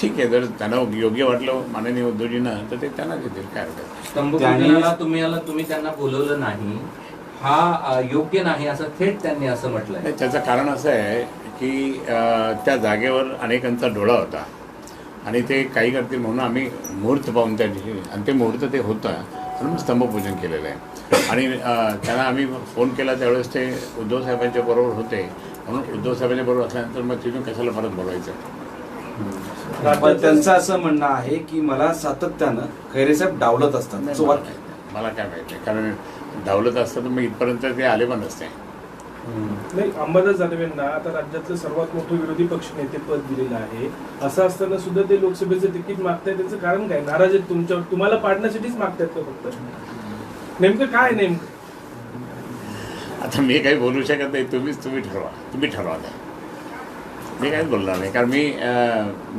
ठीक आहे, जर त्यांना योग्य वाटलं माननीय उद्धवजींना तर ते त्यांना देतील, काय हरकत. स्तंभपूजनाला तुम्ही त्यांना बोलवलं नाही, हा योग्य नाही असं थेट त्यांनी असं म्हटलंय. नाही, त्याचं कारण असं आहे की त्या जागेवर अनेकांचा डोळा होता आणि ते काही करतील म्हणून आम्ही मुहूर्त पाहून त्या दिवशी, आणि ते मुहूर्त ते होतं म्हणून स्तंभपूजन केलेलं आहे. आणि त्यांना आम्ही फोन केला त्यावेळेस ते उद्धव साहेबांच्या बरोबर होते, म्हणून उद्धव साहेबांच्या बरोबर असल्यानंतर मग तिथून कशाला परत बोलायचं. त्यांचं असं म्हणणं आहे की मला सातत्यानं खैरेसाहेब डावलत असतात. मला काय माहिती, कारण डावलत असतं तर मग इथपर्यंत ते आले पण नसते. नाही, अंबादास दानवेंना आता राज्यातलं सर्वात मोठं विरोधी पक्ष नेते पद दिलेलं आहे, असं असताना सुद्धा ते लोकसभेचं तिकीट मागतायत, त्याचं कारण काय? नाराज आहेत तुमच्यावर, तुम्हाला पाडण्यासाठीच मागतायत का फक्त? नेमकं काय नेमकं? आता मी काही बोलू शकत नाही, तुम्ही ठरवा द्या. मी काहीच बोलणार नाही, कारण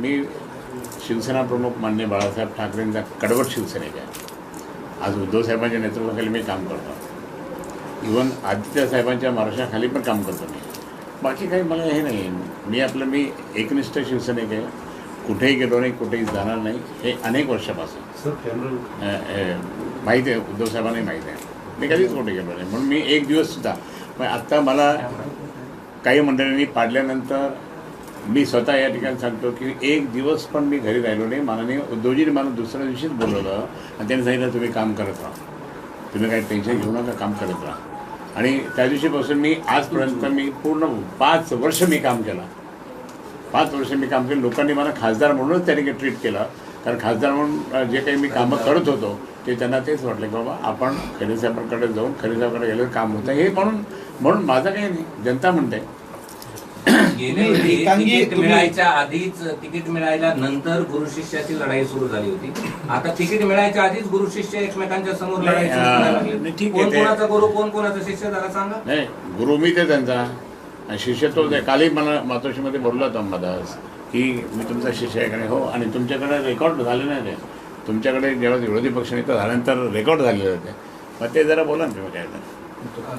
मी शिवसेना प्रमुख माननीय बाळासाहेब ठाकरेंचा कडवट शिवसैनिक आहे. आज उद्धव साहेबांच्या नेतृत्वाखाली मी काम करतो, इव्हन आदित्य साहेबांच्या मार्गदर्शनाखाली पण काम करतो मी. बाकी काही मला हे नाही, मी एकनिष्ठ शिवसैनिक आहे, कुठेही गेलो नाही, कुठेही जाणार नाही, हे अनेक वर्षापासून माहीत आहे, उद्धव साहेबांनाही माहीत आहे. मी कधीच कुठे गेलो नाही, म्हणून मी एक दिवससुद्धा, पण आत्ता मला काही मंडळींनी पाडल्यानंतर मी स्वतः या ठिकाणी सांगतो की एक दिवस पण मी घरी राहिलो नाही. माननीय उद्धवजीने मला दुसऱ्या दिवशीच बोलवलं आणि त्यांनी सांगितलं तुम्ही काम करत राहा, तुम्ही काही टेन्शन घेऊ नका, काम करत राहा. आणि त्या दिवशीपासून मी आजपर्यंत मी पूर्ण 5 वर्ष मी काम केलं. 5 वर्ष मी काम केलं. लोकांनी मला खासदार म्हणूनच त्यांनी ट्रीट केलं, कारण खासदार म्हणून जे काही मी कामं करत होतो ते त्यांना तेच वाटलं की बाबा आपण खैरेसाहेबांकडे जाऊन खैरेसाहेबांकडे गेलं काम होतं, हे म्हणून माझं काही नाही, जनता म्हणते. तिकीट मिळायच्या आधीच, तिकीट मिळायला नंतर गुरु शिष्याची लढाई सुरू झाली होती. आता तिकीट मिळायच्या आधीच गुरु शिष्य एकमेकांच्या समोर लढाई सुरू झाली. कोण कोणाचा गुरु, कोण कोणाचा शिष्य, जरा सांगा. नाही, गुरु मी ते त्यांचा आणि शिष्य तो. कालही मला मातोश्रीमध्ये बोलला होता अंबादास की मी तुमचा शिष्य आहे का नाही. हो, आणि तुमच्याकडे रेकॉर्ड झाले नाही ते, तुमच्याकडे जेव्हा विरोधी पक्षनेता झाल्यानंतर रेकॉर्ड झालेले होते, मग ते जरा बोला ना तुम्ही काय.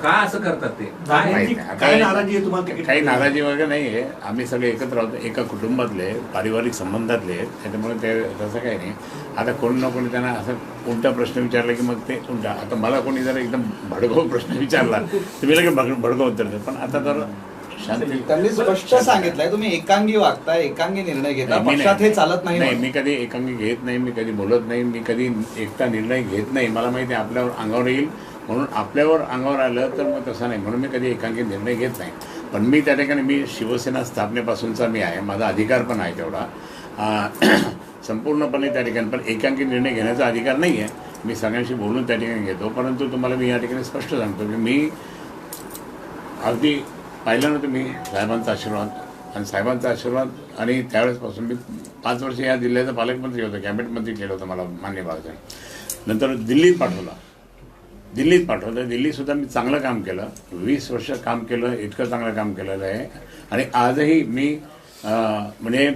काय असं करतात ते? काही नाराजी आहे तुम्हाला? काही नाराजी वगैरे नाही आहे, आम्ही सगळे एकत्र आहोत, एका कुटुंबातले, पारिवारिक संबंधातले आहेत, त्याच्यामुळे ते तसं काही नाही. आता कोणी ना कोणी त्यांना असं उलटा प्रश्न विचारला की मग ते उलटा, आता मला कोणी जर एकदम भडकाऊ प्रश्न विचारला तर मी लगेच भडकाऊ उत्तर देतो. पण आता जर शांती, त्यांनी स्पष्ट सांगितलंय तुम्ही एकांगी वागता, एकांगी निर्णय घेता, पक्षात हे चालत नाही. मी कधी एकांगी घेत नाही, मी कधी बोलत नाही, मी कधी एकटा निर्णय घेत नाही. मला माहिती आहे आपल्यावर अंगावर येईल, म्हणून आपल्यावर अंगावर आलं तर मग तसं नाही, म्हणून मी कधी एकांगी निर्णय घेत नाही. पण मी त्या ठिकाणी मी शिवसेना स्थापनेपासूनचा मी आहे, माझा अधिकार पण आहे तेवढा संपूर्णपणे त्या ठिकाणी. पण एकांगी निर्णय घेण्याचा अधिकार नाही आहे, मी सगळ्यांशी बोलून त्या ठिकाणी घेतो. परंतु तुम्हाला मी या ठिकाणी स्पष्ट सांगतो की मी अगदी पाहिलं ना तुम्ही साहेबांचा आशीर्वाद, आणि साहेबांचा आशीर्वाद, आणि त्यावेळेसपासून मी 5 वर्ष या जिल्ह्याचा पालकमंत्री होतो, कॅबिनेट मंत्री केलं होतं मला मान्य बाळासाहेब. नंतर दिल्लीत पाठवलं, दिल्लीतसुद्धा मी चांगलं काम केलं, 20 वर्ष काम केलं, इतकं चांगलं काम केलेलं आहे. आणि आजही मी म्हणजे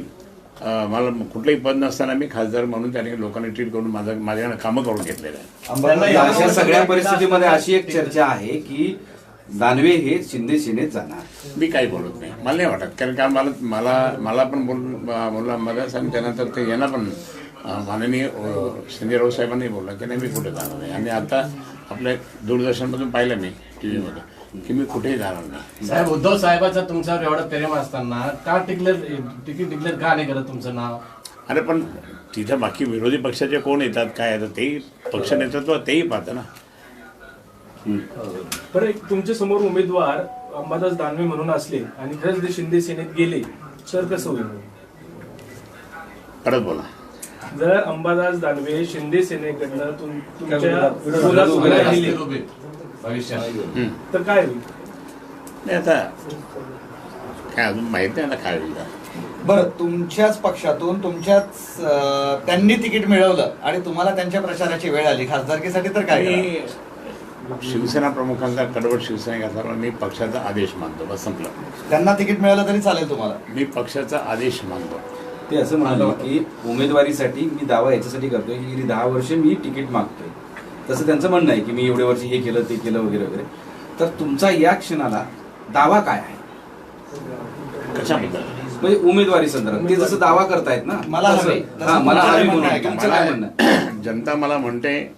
मला कुठलंही पद नसताना मी खासदार म्हणून त्याने लोकांनी ट्रीट करून माझ्याकडे कामं करून घेतलेलं आहे. अशा सगळ्या परिस्थितीमध्ये अशी एक चर्चा आहे की दानवे हे शिंदे सेनेत जाणार. मी काही बोलत नाही, मला नाही वाटत, कारण मला पण बोलला अंबादास, आणि त्यानंतर ते यांना पण माननीय संजय साहेबांनी बोललं की नाही मी कुठे जाणार नाही. आणि आता आपल्या दूरदर्शनमधून पाहिलं मी TV की मी कुठेही जाणार नाही. साहेब, उद्धव साहेबाचा तुमच्यावर एवढं प्रेम असताना का तिकीट डिक्लेअर का नाही करत तुमचं नाव? अरे पण तिथं बाकी विरोधी पक्षाचे कोण येतात काय येतात तेही पक्ष नेतृत्व तेही पाहतं ना. बरं, तुमच्या समोर उमेदवार अंबादास दानवे म्हणून असले आणि खरंच ते शिंदे सेनेत गेले तर कसं होईल? परत बोला. जर अंबादास दानवे शिंदे सेनेकडनं तुमच्या विरोधात उभे राहिले तर काय होईल? नाही, आता काय अजून माहित नाही आता काय होईल. बरं, तुमच्याच पक्षातून त्यांनी तिकीट मिळवलं आणि तुम्हाला त्यांच्या प्रचाराची वेळ आली खासदारकीसाठी, तर काय? शिवसेना प्रमुखांचा कडवट शिवसैनिक असल्यामुळे मी पक्षाचा आदेश मानतो, बस संपलं. त्यांना तिकीट मिळालं तरी चालेल तुम्हाला? मी पक्षाचा आदेश मानतो. ते असं म्हणाले की उमेदवारीसाठी मी दावा याच्यासाठी करतोय की गेली 10 वर्ष मी तिकीट मागतोय, तसं त्यांचं म्हणणं आहे की मी एवढे वर्ष हे केलं ते केलं वगैरे वगैरे. तर तुमचा या क्षणाला दावा काय आहे? कशाबद्दल? म्हणजे उमेदवारी संदर्भात ते जसं दावा करतायत ना मला तसं. हवी. हा, मला तसं हवी तुमचं म्हणून काय तुमचं काय म्हणणं आहे? जनता मला म्हणते,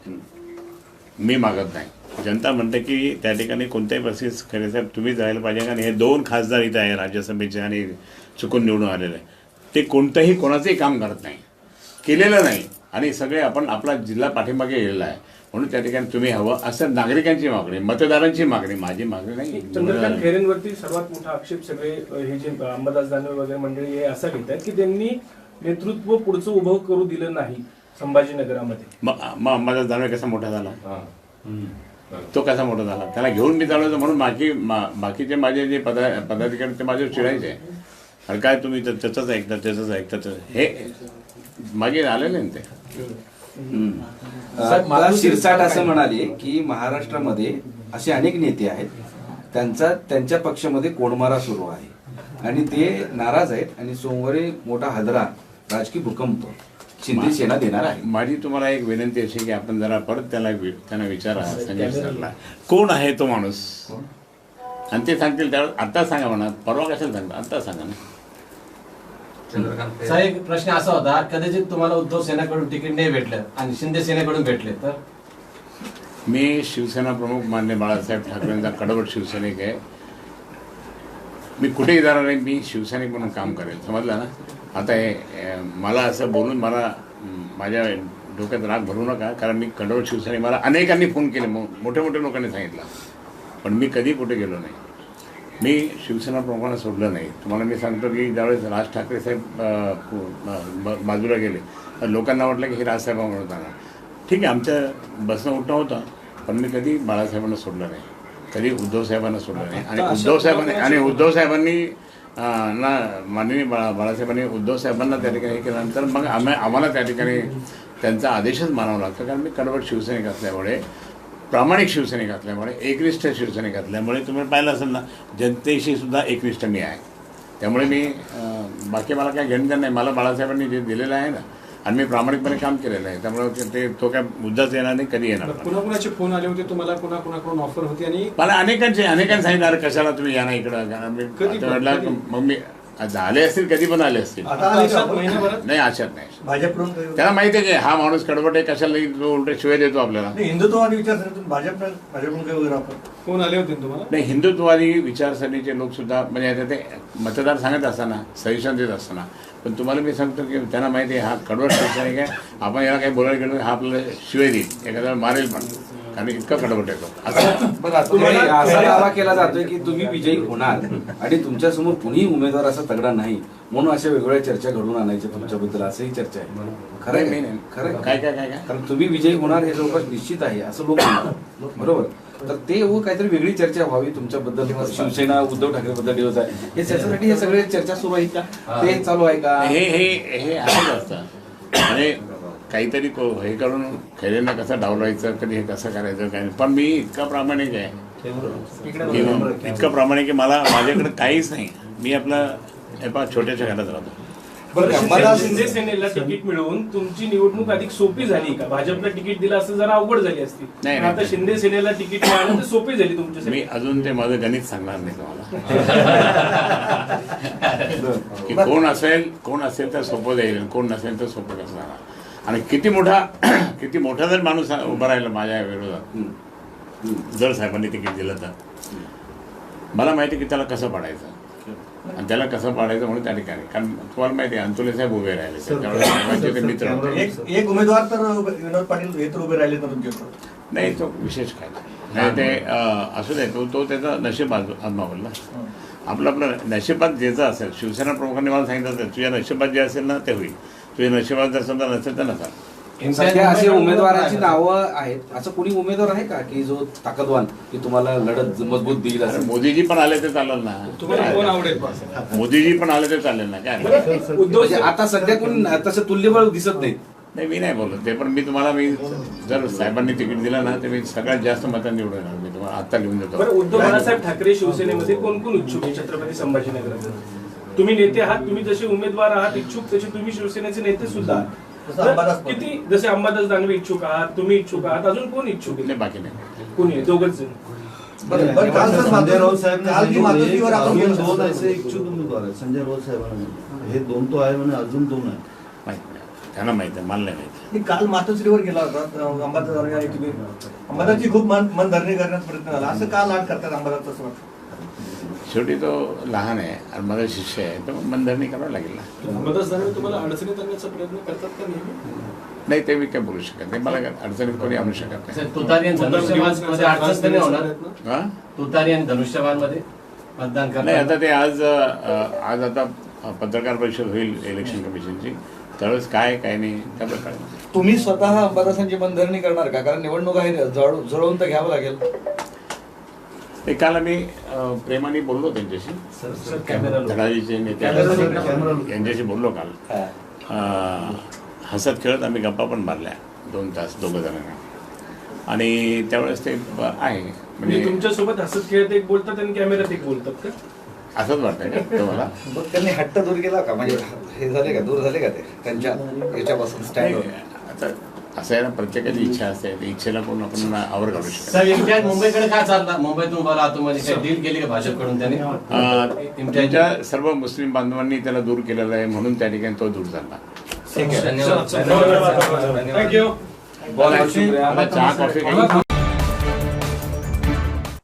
मी मागत नाही. जनता म्हणते की त्या ठिकाणी कोणत्याही परिस्थितीत खरे साहेब तुम्हीच जायला पाहिजे. कारण हे 2 खासदार इथं आहे राज्यसभेचे आणि चुकून निवडून आलेले आहे, ते कोणतंही कोणाचंही काम करत नाही, केलेलं नाही, आणि सगळे आपण आपला जिल्हा पाठीमागे गेलेला आहे. म्हणून त्या ठिकाणी तुम्ही हवं असं नागरिकांची मागणी, मतदारांची मागणी, माझी मागणी नाही. चंद्रकांत खैरेंवरती सर्वात मोठा आक्षेप सगळे हे जे अंबादास दानवे वगैरे मंडळी हे असा घेत आहेत की त्यांनी नेतृत्व पुढचं उभं करू दिलं नाही संभाजीनगरामध्ये. मग अंबादास दानवे कसा मोठा झाला? तो कसा मोठा झाला? त्याला घेऊन मी चालवतो म्हणून बाकीचे माझे जे पदाधिकारी ते माझ्यावर चिडायचे, अरे काय तुम्ही तर त्याचंच ऐकता, त्याचंच ऐकता, हे मागे आलेले ना ते. मला शिरसाट असं म्हणाले की महाराष्ट्रामध्ये असे अनेक नेते आहेत, त्यांच्या पक्षामध्ये कोणमारा सुरू आहे आणि ते नाराज आहेत आणि सोमवारी मोठा हादरा, राजकीय भूकंप शिंदे सेना देणार आहे. माझी तुम्हाला एक विनंती अशी की आपण जरा परत त्यांना विचारा, संजय सरला कोण आहे तो माणूस, आणि ते सांगतील त्यावेळेस. आता सांगा म्हणा, परवा कशाला सांगता, आता सांगा ना. साहेब एक प्रश्न असा होता, कदाचित तुम्हाला उद्धव सेनेकडून तिकीट नाही भेटलं आणि शिंदे सेनेकडून भेटले तर? मी शिवसेना प्रमुख मान्य बाळासाहेब ठाकरेंचा कडवट शिवसैनिक आहे. मी कुठेही जाणार नाही, मी शिवसैनिक म्हणून काम करेल, समजलं ना. आता हे मला असं बोलून माझ्या डोक्यात राग भरू नका, कारण मी कडवट शिवसैनिक. मला अनेकांनी फोन केले, मोठ्या मोठ्या लोकांनी सांगितलं, पण मी कधी कुठे गेलो नाही. मी शिवसेना प्रमुखांना सोडलं नाही. तुम्हाला मी सांगतो की ज्यावेळेस राज ठाकरे साहेब बाजूला गेले, लोकांना वाटलं की हे राजसाहेब म्हणत आला. ठीक आहे, आमच्या बसणं उठणं होतं, पण मी कधी बाळासाहेबांना सोडलं नाही, कधी उद्धव साहेबांना सोडलं नाही. आणि उद्धव साहेबांनी ना माननीय बाळासाहेबांनी उद्धव साहेबांना त्या ठिकाणी हे केल्यानंतर मग आम्हाला त्या ठिकाणी त्यांचा आदेशच मानावा लागतो. कारण मी कडवट शिवसैनिक असल्यामुळे, प्रामाणिक शिवसैनिक असल्यामुळे, एकनिष्ठ शिवसैनिक असल्यामुळे, तुम्ही पाहिलं असेल ना, जनतेशी सुद्धा एकनिष्ठ मी आहे. त्यामुळे मी बाकी मला काय घेणं नाही. मला बाळासाहेबांनी जे दिलेलं आहे ना, आणि मी प्रामाणिकपणे काम केलेलं आहे, त्यामुळे तो काय मुद्दाच येणार नाही, कधी येणार. कुणाकुणाचे फोन आले होते तुम्हाला, कुणाकुणाकडून ऑफर होती? आणि मला अनेकांनी सांगितलं, कशाला तुम्ही या ना इकडं. कारण मी मग मी आले असतील, कधी पण आले असतील, नाही अशात नाही. भाजपकडून त्याला माहिती आहे की हा माणूस कडवट आहे, कशाला उलट शिवाय देतो आपल्याला. हिंदुत्ववादी विचारसरणीतून भाजपकडून काही वगैरे आपण फोन आले होते तुम्हाला? नाही, हिंदुत्ववादी विचारसरणीचे लोक सुद्धा, म्हणजे आता ते मतदार सांगत असताना, सजेशन देत असताना, पण तुम्हाला मी सांगतो की त्यांना माहिती आहे हा कडवट शिवसैनिक आहे, आपण याला काही बोलायला गेलो हा आपल्याला शिवाय देईल, एखाद्याला मारेल पण, कारण इतका कडवट येतो. असं असा दावा केला जातोय की तुम्ही विजयी होणार आणि तुमच्यासमोर कुणीही उमेदवार असा तगडा नाही, म्हणून अशा वेगवेगळ्या चर्चा घडून आणायच्या तुमच्याबद्दल, असंही चर्चा आहे. खरं नाही, आहे, खरं काय आहे. काय काय काय कारण तुम्ही विजयी होणार हे जवळपास निश्चित आहे असं लोक म्हणतात, बरोबर. तर ते काहीतरी वेगळी चर्चा व्हावी तुमच्याबद्दल, शिवसेना उद्धव ठाकरे बद्दल दिवस आहे हे त्याच्यासाठी हे सगळे चर्चा सुरू आहे का, ते चालू आहे का? हे असंच असतं. म्हणजे काहीतरी हे करून खैरेंना कसं डावलायचं, कधी हे कसं करायचं काय नाही. पण मी इतका प्रामाणिक आहे, इतकं प्रामाणिक आहे, माझ्याकडे काहीच नाही. मी आपलं छोट्याशा घरात राहतो. शिंदे सेनेला तिकीट मिळवून तुमची निवडणूक अधिक सोपी झाली का? भाजपला तिकीट दिलं असं जरा अवघड झाली असती, नाही. आता शिंदे सेनेला तिकीट मिळालं तर सोपी झाली तुमच्यासाठी. मी अजून ते माझं गणित सांगणार नाही तुम्हाला की कोण असेल तर सोपं जाईल, कोण नसेल तर सोपं कसं जाणार. आणि किती मोठा जर माणूस उभा राहिला माझ्या विरोधात, जर साहेबांनी तिकीट दिलं तर मला माहिती की त्याला कसं पाडायचं, आणि त्याला कसं पाडायचं म्हणून त्या ठिकाणी. कारण तुम्हाला माहिती आहे अंतुले साहेब उभे राहिले, त्यावेळेस ते मित्र होते. एक उमेदवार तर विनोद पाटील हे तर उभे राहिले तर नाही, तो विशेष काय नाही, ते असू दे, तो त्याचा नशीब आजमावल ना. आपलं नशिबात ज्याचं असेल, शिवसेना प्रमुखांनी मला सांगितलं असेल तुझ्या नशिबात जे असेल ना ते होईल, तुझ्या नशिबात जर समजा नसेल तर नसाल. सध्या असे उमेदवारांची नावं आहेत, असं कोणी उमेदवार आहे का की जो ताकदवान, की तुम्हाला लढत मजबूत देईल असं? मोदीजी पण आले तर चालेल ना, तुम्हाला कोण आवडेल? मोदीजी पण आले तर चालेल ना, काय म्हणजे आता सध्या कोणी तसं तुल्यबळ दिसत नाही. नाही, मी नाही बोलत ते, पण मी जर साहेबांनी तिकीट दिलं ना तर मी सगळ्यात जास्त मतं निवडून येणार. मी तुम्हाला आता लिहून देतो. उद्धव बाळासाहेब ठाकरे शिवसेनेमध्ये कोण कोण इच्छुक आहे छत्रपती संभाजीनगरात? तुम्ही नेते आहात, तुम्ही जसे उमेदवार आहात इच्छुक, तसे तुम्ही शिवसेनेचे नेते सुद्धा आहात. किती, जसे अंबादास दानवे इच्छुक आहात, तुम्ही इच्छुक आहात, अजून कोण इच्छुक आहे? बाकी नाही, कोणी दोघच जण. बरं, बरं, काल सर संजय राऊत साहेब काल जी मातोश्रीवर आपण अजून केलं. 2 ऐसे इच्छुक उमेदवार आहेत संजय राऊत साहेबांना. हे 2 तो आहे म्हणे, अजून 2 आहे. माहित नाही त्यांना माहिती आहे, मला नाही माहिती. मी काल मातोश्रीवर गेला होता अंबादास दानवे आणि तुम्ही अंबादासची खूप मनधरणी करण्याचा प्रयत्न झाला. असं का लाट करतात अंबादासचं असं वाटतं? शेवटी तो लहान आहे आणि माझा शिष्य आहे, तर मनधरणी करावं लागेल ना. अंबादास दानवे तुम्हाला अडचणीत आणण्याचा प्रयत्न करतात का नेहमी? नाही ते मी काय बोलू शकत नाही, मला काय अडचणीत कोणी आणू शकत नाही. तुतारी आणि धनुष्यबाणमध्ये अडचण तर नाही होणार? हा? तुतारी आणि धनुष्यबाणमध्ये मतदान नाही करणार आता ते आज आता पत्रकार परिषद होईल इलेक्शन कमिशनची, त्यावेळेस काय नाही त्यामुळे कळेल. तुम्ही स्वतः अंबादासांची मनधरणी करणार का? कारण निवडणूक आहे, जुळवून तर घ्यावं लागेल. ते काल आम्ही प्रेमाने बोललो त्यांच्याशी, धडाडीचे नेते यांच्याशी बोललो काल. हसत खेळत आम्ही गप्पा पण मारल्या 2 तास दोघं जणांना, आणि त्यावेळेस ते आहे म्हणजे तुमच्यासोबत हसत खेळत एक बोलतात आणि कॅमेऱ्यात एक बोलतात का? असंच वाटतंय का तुम्हाला? मग त्यांनी हट्ट दूर केला का? म्हणजे हे झाले का, दूर झाले का ते त्यांच्या याच्यापासून स्टँडवर? आता असं आहे ना, प्रत्येकाची इच्छा असते, त्या इच्छेला कोण आपण आवर घालू शकतो. सर इम्तियाज मुंबईकडे काय चाललं? मुंबईतून उभा राहतो म्हणजे काय डील केली का भाजपकडून त्याने? त्यांच्या सर्व मुस्लिम बांधवांनी त्याला दूर केलेलं आहे, म्हणून त्या ठिकाणी तो दूर झाला. धन्यवाद. थँक्यू. बोला. चहा कॉफी